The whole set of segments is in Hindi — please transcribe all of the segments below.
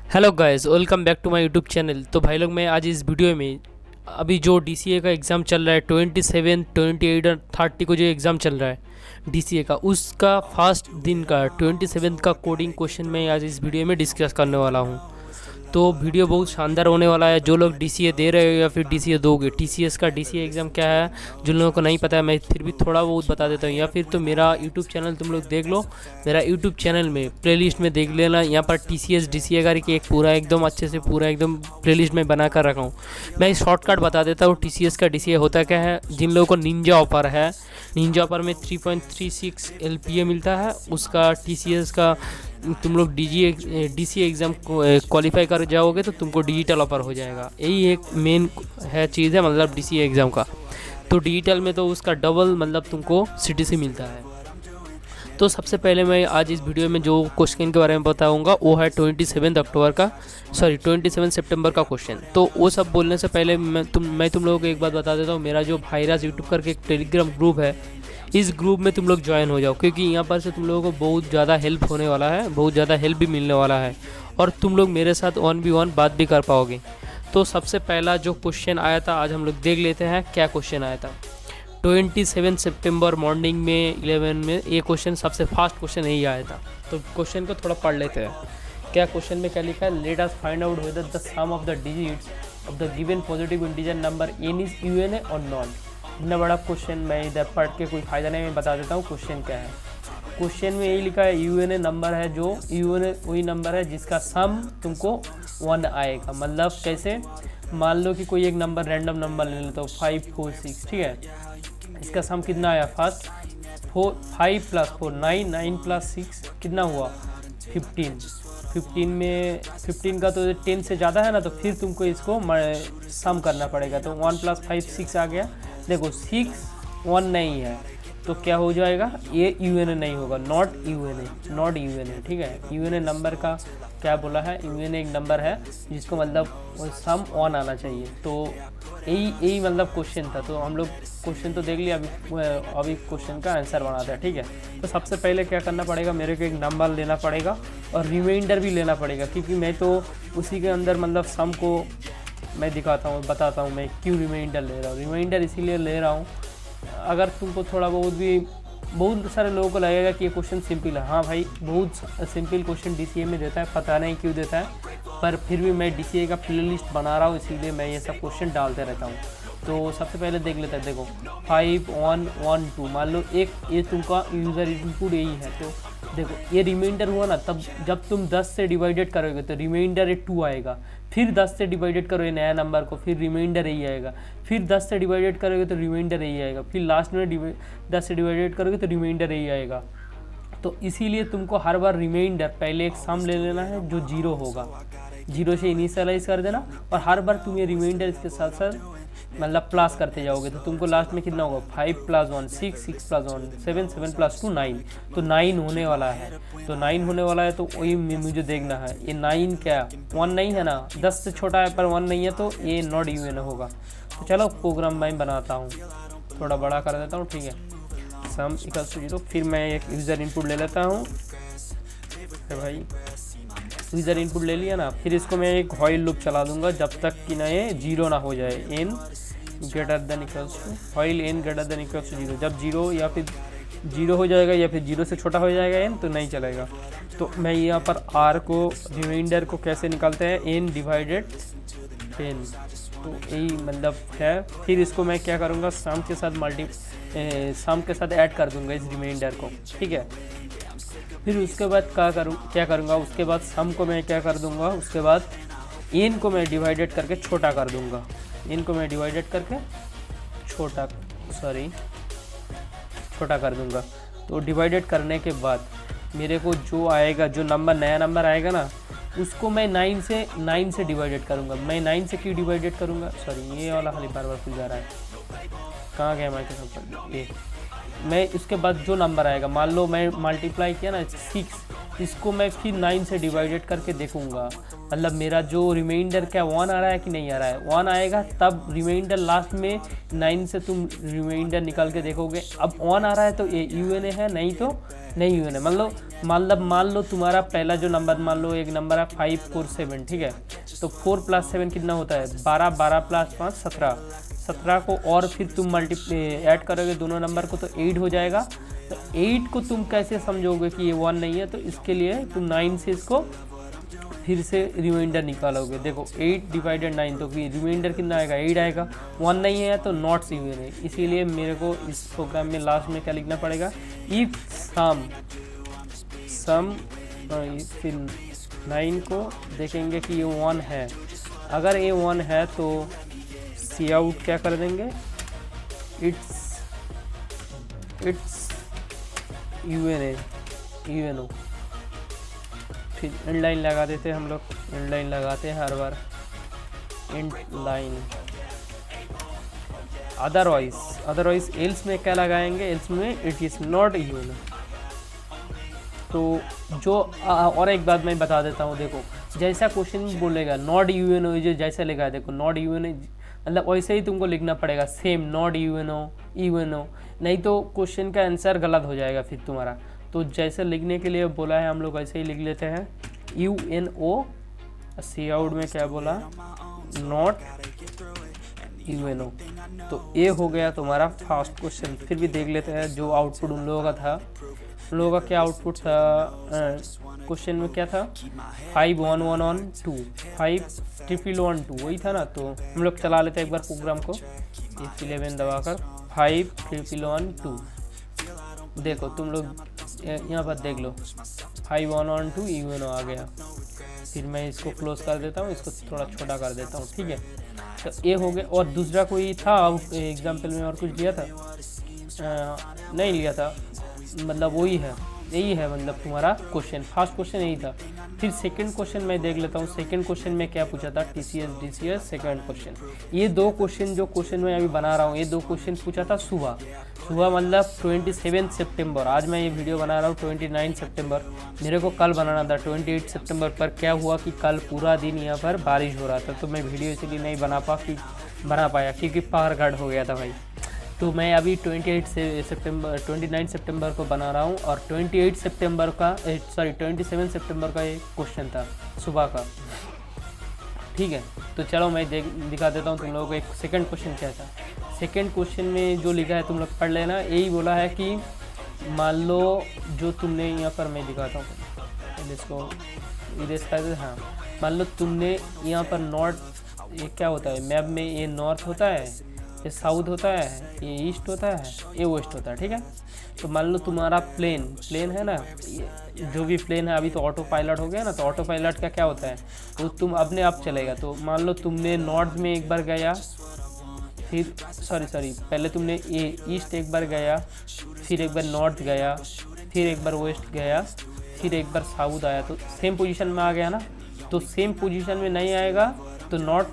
Hello guys, welcome back to my YouTube channel. तो भाई लोग, मैं आज इस वीडियो में अभी जो डीसीए का एग्ज़ाम चल रहा है 27, 28 और 30 को जो एग्ज़ाम चल रहा है डीसीए का, उसका फर्स्ट दिन का 27 का कोडिंग क्वेश्चन मैं आज इस वीडियो में डिस्कस करने वाला हूँ। तो वीडियो बहुत शानदार होने वाला है। जो लोग डीसीए दे रहे हो या फिर डीसीए दोगे, टीसीएस का डीसीए एग्ज़ाम क्या है, जिन लोगों को नहीं पता है मैं फिर भी थोड़ा बहुत बता देता हूँ। या फिर तो मेरा यूट्यूब चैनल तुम लोग देख लो, मेरा यूट्यूब चैनल में प्लेलिस्ट में देख लेना। यहाँ पर टीसीएस डीसीए का एक पूरा एकदम अच्छे से पूरा एकदम प्लेलिस्ट में बना कर रखा हूँ। मैं शॉर्टकट बता देता हूँ टीसीएस का डीसीए होता क्या है। जिन लोगों को निंजा ऑफर है, निंजा ऑफर में 3.36 एलपीए मिलता है, उसका टीसीएस का तुम लोग डीसीए एग्ज़ाम क्वालिफाई कर जाओगे तो तुमको डिजिटल ऑफर हो जाएगा। यही एक मेन है चीज़ है, मतलब डीसीए एग्ज़ाम का। तो डिजिटल में तो उसका डबल मतलब तुमको सीटीसी मिलता है। तो सबसे पहले मैं आज इस वीडियो में जो क्वेश्चन के बारे में बताऊंगा वो है 27 सितंबर का क्वेश्चन। तो वो सब बोलने से पहले मैं तुम लोगों को एक बात बता देता हूँ। मेरा जो भाईराज यूट्यूब करके एक टेलीग्राम ग्रुप है, इस ग्रुप में तुम लोग ज्वाइन हो जाओ, क्योंकि यहाँ पर से तुम लोगों को बहुत ज़्यादा हेल्प होने वाला है, बहुत ज़्यादा हेल्प भी मिलने वाला है और तुम लोग मेरे साथ 1v1 बात भी कर पाओगे। तो सबसे पहला जो क्वेश्चन आया था आज हम लोग देख लेते हैं क्या क्वेश्चन आया था। 27 सितंबर मॉर्निंग में 11 में ये क्वेश्चन सबसे फास्ट क्वेश्चन यही आया था। तो क्वेश्चन को थोड़ा पढ़ लेते हैं। क्या क्वेश्चन में क्या लिखा है, let us find out whether the sum of the digits of the given positive integer number n is यूएनए और नॉट। इतना बड़ा क्वेश्चन मैं इधर पढ़ के कोई फ़ायदा नहीं, मैं बता देता हूँ क्वेश्चन क्या है। क्वेश्चन में यही लिखा है, यूएनए नंबर है, जो यूएनए वही नंबर है जिसका सम तुमको 1 आएगा। मतलब कैसे, मान लो कि कोई एक नंबर रैंडम नंबर ले लेता हूँ 5, 4, 6, ठीक है। इसका सम कितना आया, फर्स्ट 5 + 4 9, 9 + 6 कितना हुआ 15। 15 में 15 का तो 10 से ज़्यादा है ना, तो फिर तुमको इसको सम करना पड़ेगा। तो 1 + 5 6 आ गया। देखो 6 1 नहीं है तो क्या हो जाएगा, ये यूएनए नहीं होगा, नॉट यूएनए, ठीक है। यूएनए नंबर का क्या बोला है, यूएनए एक नंबर है जिसको मतलब सम 1 आना चाहिए। तो यही मतलब क्वेश्चन था। तो हम लोग क्वेश्चन तो देख लिया, अभी क्वेश्चन का आंसर बनाते हैं, ठीक है। तो सबसे पहले क्या करना पड़ेगा, मेरे को एक नंबर लेना पड़ेगा और रिमाइंडर भी लेना पड़ेगा, क्योंकि मैं तो उसी के अंदर मतलब सम को मैं दिखाता हूँ, बताता हूँ मैं क्यों रिमाइंडर ले रहा हूँ। रिमाइंडर इसीलिए ले रहा हूँ, अगर तुमको थोड़ा बहुत सारे लोगों को लगेगा कि ये क्वेश्चन सिंपल है। हाँ भाई, बहुत सिंपल क्वेश्चन डीसीए में देता है, पता नहीं क्यों देता है, पर फिर भी मैं डीसीए का प्लेलिस्ट बना रहा हूँ, इसीलिए मैं ये सब क्वेश्चन डालते रहता हूँ। तो सबसे पहले देख लेते हैं। देखो 5 1 1 2, मान लो एक ये तुमका यूज़र इनपुट यही है। तो देखो ये रिमाइंडर हुआ ना, तब जब तुम 10 से डिवाइडेड करोगे तो रिमाइंडर 2 आएगा। फिर 10 से डिवाइडेड करोगे नया नंबर को, फिर रिमाइंडर यही आएगा। फिर 10 से डिवाइडेड करोगे तो रिमाइंडर यही आएगा। फिर लास्ट में 10 से डिवाइडेड करोगे तो रिमाइंडर यही आएगा। तो इसीलिए तुमको हर बार रिमाइंडर पहले एक सम ले लेना है जो 0 होगा, 0 से इनिशियलाइज कर देना, और हर बार तुम ये रिमाइंडर इसके साथ साथ मतलब प्लस करते जाओगे। तो तुमको लास्ट में कितना होगा, 5 + 1 6, 6 + 1 7, 7 + 2 9। तो 9 होने वाला है। तो 9 होने वाला है, तो वही मुझे देखना है। ये 9 क्या 1 नहीं है ना, 10 से छोटा है पर 1 नहीं है, तो ये नॉट यूएनए होगा। तो चलो प्रोग्राम मैं बनाता हूँ, थोड़ा बड़ा कर देता हूँ, ठीक है। सम = 0। फिर मैं एक यूज़र इनपुट ले लेता हूँ। भाई यूज़र इनपुट ले लिया ना, फिर इसको मैं एक व्हाइल लूप चला दूंगा जब तक कि ना ये 0 ना हो जाए। n > while n > 0। जब 0 या फिर 0 हो जाएगा या फिर 0 से छोटा हो जाएगा n, तो नहीं चलेगा। तो मैं यहाँ पर r को रिमाइंडर को कैसे निकालते हैं, n / 10। तो यही मतलब है। फिर इसको मैं क्या करूँगा, सम के साथ ऐड कर दूँगा इस रिमाइंडर को, ठीक है। फिर उसके बाद क्या करूँगा, उसके बाद सम को मैं क्या कर दूँगा, उसके बाद n को मैं डिवाइडेड करके छोटा कर दूँगा। n को मैं डिवाइडेड करके छोटा कर दूँगा। तो डिवाइडेड करने के बाद मेरे को जो आएगा, जो नंबर नया नंबर आएगा ना, उसको मैं 9 से डिवाइडेड करूँगा। मैं 9 से क्यों डिवाइडेड करूँगा, सॉरी ये वाला खाली बार खुल जा रहा है, कहाँ गया मैं ये। मैं इसके बाद जो नंबर आएगा, मान लो मैं मल्टीप्लाई किया ना 6, इसको मैं फिर 9 से डिवाइडेड करके देखूंगा, मतलब मेरा जो रिमाइंडर क्या 1 आ रहा है कि नहीं आ रहा है। 1 आएगा तब रिमाइंडर लास्ट में 9 से तुम रिमाइंडर निकाल के देखोगे। अब 1 आ रहा है तो ये UN है, नहीं तो नहीं UN है। मतलब मान लो तुम्हारा पहला जो नंबर, मान लो एक नंबर है 5 4 7, ठीक है। तो 4 + 7 कितना होता है 12, 12 + 5 17, 17 को और फिर तुम ऐड करोगे दोनों नंबर को तो 8 हो जाएगा। तो 8 को तुम कैसे समझोगे कि ये 1 नहीं है, तो इसके लिए तुम 9 से इसको फिर से रिमाइंडर निकालोगे। देखो 8 / 9 तो फिर रिमाइंडर कितना आएगा 8 आएगा। 1 नहीं है तो नॉट UN है। इसीलिए मेरे को इस प्रोग्राम में लास्ट में क्या लिखना पड़ेगा, इफ सम फिर 9 को देखेंगे कि ये 1 है। अगर ये 1 है तो सी आउट क्या कर देंगे, इट्स UNO। फिर एंड लाइन लगा देते हैं हम लोग, एंड लाइन लगाते हैं हर बार, एंड लाइन। अदरवाइज एल्स में क्या लगाएंगे, एल्स में इट इज़ नॉट UN। तो जो और एक बात मैं बता देता हूँ, देखो जैसा क्वेश्चन बोलेगा नॉट UN जो जैसा लिखा है, देखो नॉट UN मतलब वैसे ही तुमको लिखना पड़ेगा सेम, नॉट UN नहीं तो क्वेश्चन का आंसर गलत हो जाएगा फिर तुम्हारा। तो जैसे लिखने के लिए बोला है हम लोग ऐसे ही लिख लेते हैं UNO। सी आउट में क्या बोला, नॉट UNO। तो ये हो गया तुम्हारा फर्स्ट क्वेश्चन। फिर भी देख लेते हैं जो आउटपुट उन लोगों का था। उन लोगों का क्या आउटपुट था, क्वेश्चन में क्या था 5 1 1 1 2, 5 1 1 2 वही था ना। तो हम लोग चला लेते हैं एक बार प्रोग्राम को, F11 दबाकर 5 1 1 2। देखो तुम लोग यहाँ पर देख लो 5 1 1 2 UNO आ गया। फिर मैं इसको क्लोज कर देता हूँ, इसको थोड़ा छोटा कर देता हूँ, ठीक है। तो ये हो गया। और दूसरा कोई था एग्जाम्पल में और कुछ लिया था, नहीं लिया था, मतलब वही है, यही है मतलब तुम्हारा क्वेश्चन। फर्स्ट क्वेश्चन यही था। फिर सेकंड क्वेश्चन मैं देख लेता हूँ। सेकंड क्वेश्चन में क्या पूछा था, TCS DCS सेकंड क्वेश्चन। ये दो क्वेश्चन जो क्वेश्चन मैं अभी बना रहा हूँ, ये दो क्वेश्चन पूछा था सुबह मतलब 27 सितंबर। आज मैं ये वीडियो बना रहा हूँ 29 सितंबर। मेरे को कल बनाना था 28 सितंबर। पर क्या हुआ कि कल पूरा दिन यहाँ पर बारिश हो रहा था, तो मैं वीडियो इसलिए नहीं बना पाया क्योंकि पावर कट हो गया था भाई। तो मैं अभी 29 सितंबर को बना रहा हूँ। और 27 सितंबर का ये क्वेश्चन था सुबह का, ठीक है। तो चलो मैं दिखा देता हूँ तुम लोगों को एक सेकंड क्वेश्चन क्या था। सेकंड क्वेश्चन में जो लिखा है तुम लोग पढ़ लेना। यही बोला है कि मान लो जो तुमने यहाँ पर, मैं दिखाता हूँ इसको इरेज कर दे। हाँ, मान लो तुमने यहाँ पर नॉर्थ, ये क्या होता है मैप में, ये नॉर्थ होता है, ये साउथ होता है, ये ईस्ट होता है, ये वेस्ट होता है, ठीक है। तो मान लो तुम्हारा प्लेन है ना, जो भी प्लेन है, अभी तो ऑटो पायलट हो गया ना। तो ऑटो पायलट का क्या होता है, तो तुम अपने आप चलेगा। तो मान लो तुमने नॉर्थ में एक बार गया, फिर पहले तुमने ये ईस्ट एक बार गया, फिर एक बार नॉर्थ गया, फिर एक बार वेस्ट गया, फिर एक बार साउथ आया, तो सेम पोजीशन में आ गया ना। तो सेम पोजीशन में नहीं आएगा तो नॉट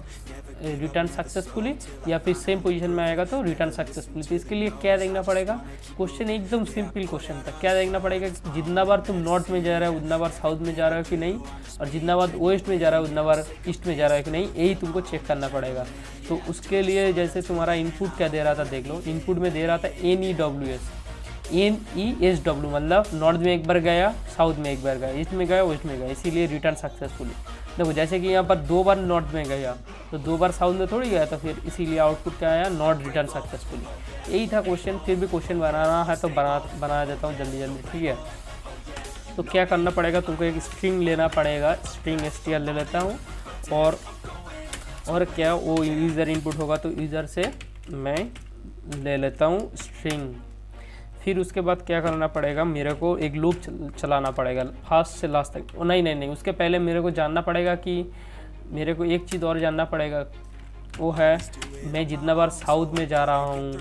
रिटर्न सक्सेसफुली, या फिर सेम पोजीशन में आएगा तो रिटर्न सक्सेसफुली। तो इसके लिए क्या देखना पड़ेगा, क्वेश्चन एकदम सिंपल क्वेश्चन था। क्या देखना पड़ेगा, जितना बार तुम नॉर्थ में जा रहे हो उतना बार साउथ में जा रहे हो कि नहीं, और जितना बार वेस्ट में जा रहा है उतना बार ईस्ट में जा रहा है कि नहीं, यही तुमको चेक करना पड़ेगा। तो उसके लिए जैसे तुम्हारा इनपुट क्या दे रहा था, देख लो। इनपुट में दे रहा था NESW, मतलब नॉर्थ में एक बार गया, साउथ में एक बार गया, ईस्ट में गया, वेस्ट में गया, इसीलिए रिटर्न सक्सेसफुली। देखो जैसे कि यहाँ पर 2 बार नॉर्थ में गया तो 2 बार साउथ में थोड़ी गया, तो फिर इसीलिए आउटपुट क्या आया, नॉट रिटर्न सक्सेसफुली। यही था क्वेश्चन। फिर भी क्वेश्चन बनाना है तो बना देता हूँ जल्दी, ठीक है। तो क्या करना पड़ेगा, तुमको एक स्ट्रिंग लेना पड़ेगा, स्ट्रिंग str ले लेता हूँ। और क्या वो यूज़र इनपुट होगा तो यूज़र से मैं ले लेता हूँ स्ट्रिंग। फिर उसके बाद क्या करना पड़ेगा, मेरे को एक लूप चलाना पड़ेगा फर्स्ट से लास्ट तक। नहीं, उसके पहले मेरे को जानना पड़ेगा कि मेरे को एक चीज़ और जानना पड़ेगा, वो है मैं जितना बार साउथ में जा रहा हूँ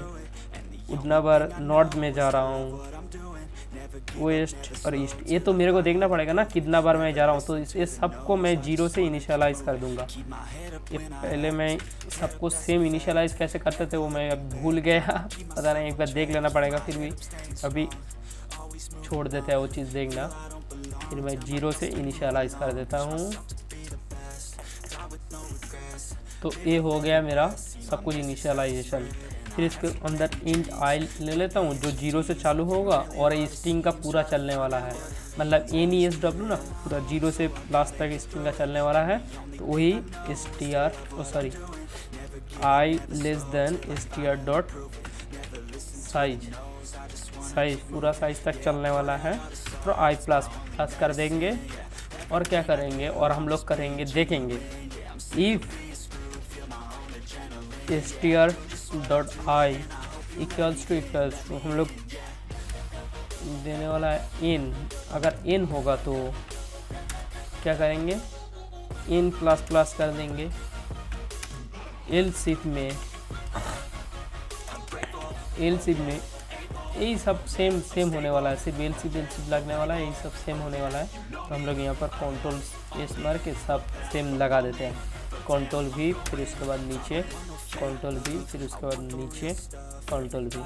उतना बार नॉर्थ में जा रहा हूँ, वेस्ट और ईस्ट। ये तो मेरे को देखना पड़ेगा ना कितना बार मैं जा रहा हूँ। तो ये सबको मैं 0 से इनिशियलाइज़ कर दूंगा। ये पहले मैं सबको सेम इनिशियलाइज़ कैसे करते थे वो मैं अब भूल गया, पता नहीं, एक बार देख लेना पड़ेगा। फिर भी अभी छोड़ देते हैं वो चीज़ देखना। फिर मैं 0 से इनिशियलाइज कर देता हूँ। तो ये हो गया मेरा सब कुछ इनिशियलाइजेशन। फिर इसके अंदर इंट आई ले लेता हूँ जो 0 से चालू होगा और ये स्ट्रिंग का पूरा चलने वाला है, मतलब NESW ना पूरा 0 से लास्ट तक स्ट्रिंग का चलने वाला है। तो वही str i less than str dot size पूरा साइज तक चलने वाला है। तो आई प्लस प्लस कर देंगे और क्या करेंगे, और हम लोग करेंगे देखेंगे if str dot I equals to हम लोग देने वाला है इन। अगर इन होगा तो क्या करेंगे, इन प्लस प्लस कर देंगे। एलसिफ में यही सब सेम होने वाला है, सिर्फ एलसिफ लगने वाला है, यही सब सेम होने वाला है। तो हम लोग यहाँ पर कंट्रोल एस मार के सब सेम लगा देते हैं। कंट्रोल भी, फिर उसके बाद नीचे कंट्रोल भी, फिर उसके बाद नीचे कंट्रोल भी।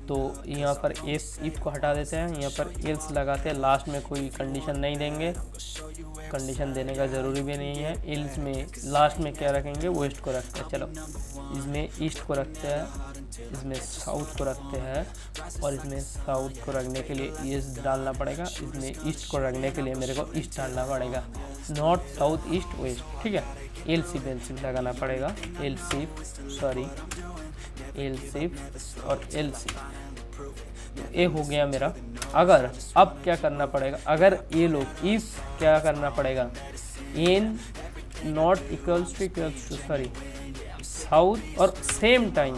तो यहाँ पर इफ को हटा देते हैं, यहाँ पर एल्स लगाते हैं। लास्ट में कोई कंडीशन नहीं देंगे, कंडीशन देने का ज़रूरी भी नहीं है। एल्स में लास्ट में क्या रखेंगे, वेस्ट को रखते हैं। चलो इसमें ईस्ट को रखते हैं, इसमें साउथ को रखते हैं, और इसमें साउथ को रखने के लिए ईस्ट डालना पड़ेगा। इसमें ईस्ट को रखने के लिए मेरे को ईस्ट डालना पड़ेगा, नॉर्थ साउथ ईस्ट वेस्ट, ठीक है। एलसिफ लगाना पड़ेगा, एलसिफ और एलसिफ। ये हो गया मेरा। अगर अब क्या करना पड़ेगा, अगर ये लोग इफ क्या करना पड़ेगा, in not equals to sorry south और सेम टाइम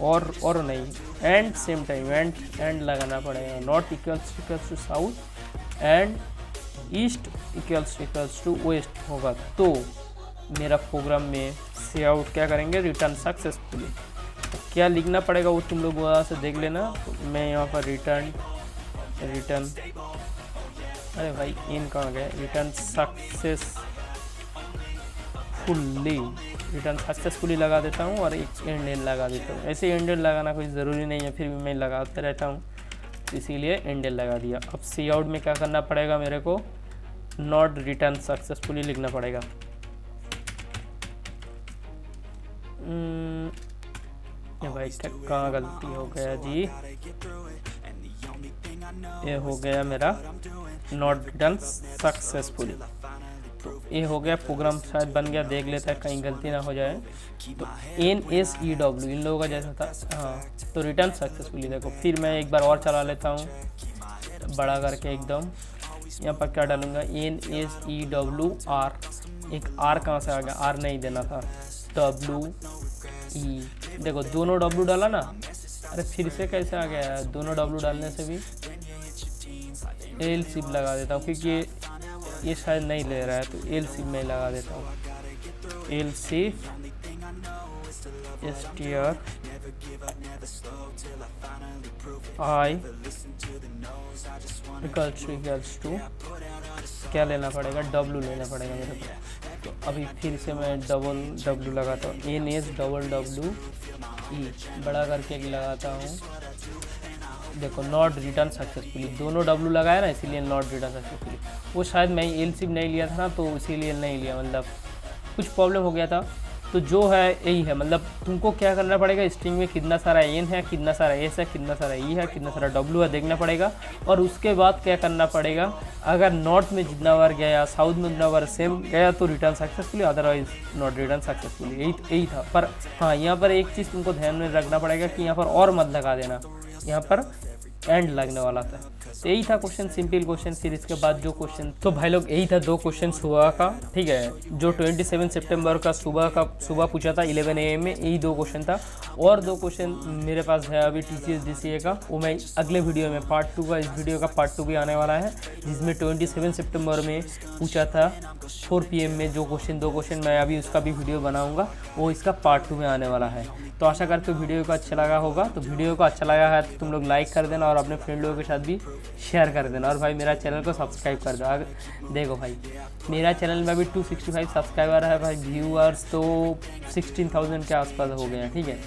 और नहीं एंड सेम टाइम एंड लगाना पड़ेगा। Not equals to south and east equals to west होगा तो मेरा प्रोग्राम में से आउट क्या करेंगे, रिटर्न सक्सेसफुली। तो क्या लिखना पड़ेगा वो तुम लोग वहाँ से देख लेना। तो मैं यहाँ पर रिटर्न अरे भाई इन कहाँ गए, रिटर्न सक्सेसफुली लगा देता हूँ और एक एंड लगा देता हूँ। ऐसे एंड लगाना कोई ज़रूरी नहीं है, फिर भी मैं लगाते रहता हूँ, इसीलिए एंड लगा दिया। अब सी आउट में क्या करना पड़ेगा, मेरे को नॉट रिटर्न सक्सेसफुली लिखना पड़ेगा। भाई कहाँ गलती हो गया जी, ये हो गया मेरा नॉट रिटर्न सक्सेसफुली। तो ये हो गया, प्रोग्राम शायद बन गया, देख लेता है कहीं गलती ना हो जाए। तो NSEW इन लोगों का जैसा था, हाँ। तो रिटर्न सक्सेसफुली देखो। फिर मैं एक बार और चला लेता हूँ बड़ा करके एकदम। यहाँ पर क्या डालूंगा, NSEWR। एक R कहाँ से आ गया, R नहीं देना था, WE। देखो दोनों W डाला ना, अरे फिर से कैसे आ गया, दोनों W डालने से भी एलसिफ लगा देता हूँ, क्योंकि ये शायद नहीं ले रहा है, तो एलसिफ में लगा देता हूँ। Else if str I equals to क्या लेना पड़ेगा, W लेना पड़ेगा मेरे को। तो अभी फिर से मैं डबल W लगाता हूँ, NSWE बड़ा करके लगाता हूँ। देखो नॉट रिटर्न सक्सेसफुली, दोनों W लगाया ना, इसीलिए नॉट रिटर्न सक्सेसफुली। वो शायद मैं एलसिफ नहीं लिया था ना, तो इसीलिए नहीं लिया, मतलब कुछ प्रॉब्लम हो गया था। तो जो है यही है, मतलब तुमको क्या करना पड़ेगा, स्ट्रिंग में कितना सारा एन है, कितना सारा एस है, कितना सारा ई है, कितना सारा डब्ल्यू है, देखना पड़ेगा। और उसके बाद क्या करना पड़ेगा, अगर नॉर्थ में जितना बार गया, साउथ में जितना बार सेम गया तो return successfully, otherwise not return successfully. यही था। पर हाँ, यहाँ पर एक चीज़ तुमको ध्यान में रखना पड़ेगा कि यहाँ पर और मत लगा देना, यहाँ पर एंड लगने वाला था। तो यही था क्वेश्चन, सिंपल क्वेश्चन। फिर इसके बाद जो क्वेश्चन, तो भाई लोग यही था, 2 क्वेश्चन सुबह का, ठीक है, जो 27 सितंबर का सुबह पूछा था 11 AM में, यही 2 क्वेश्चन था। और 2 क्वेश्चन मेरे पास है अभी TCS DCA का, वो मैं अगले वीडियो में पार्ट 2 का, इस वीडियो का पार्ट 2 भी आने वाला है, जिसमें 27 सितंबर में पूछा था 4 PM में जो क्वेश्चन, 2 क्वेश्चन मैं अभी उसका भी वीडियो बनाऊँगा, वो इसका पार्ट 2 में आने वाला है। तो आशा करते हो वीडियो को अच्छा लगा होगा। तो वीडियो को अच्छा लगा है तो तुम लोग लाइक कर देना और अपने फ्रेंड लोगों के साथ भी शेयर कर देना। और भाई मेरा चैनल को सब्सक्राइब कर दो। देखो भाई मेरा चैनल में अभी 265 सब्सक्राइबर है भाई, व्यूअर्स तो 16,000 के आसपास हो गए हैं, ठीक है।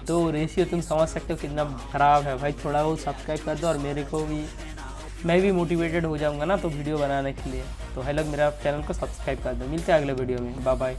तो रेशियो तुम समझ सकते हो कितना ख़राब है भाई। थोड़ा बहुत सब्सक्राइब कर दो और मेरे को भी मैं भी मोटिवेटेड हो जाऊँगा ना तो वीडियो बनाने के लिए। तो है लोग, मेरा चैनल को सब्सक्राइब कर दो। मिलते हैं अगले वीडियो में। Bye bye.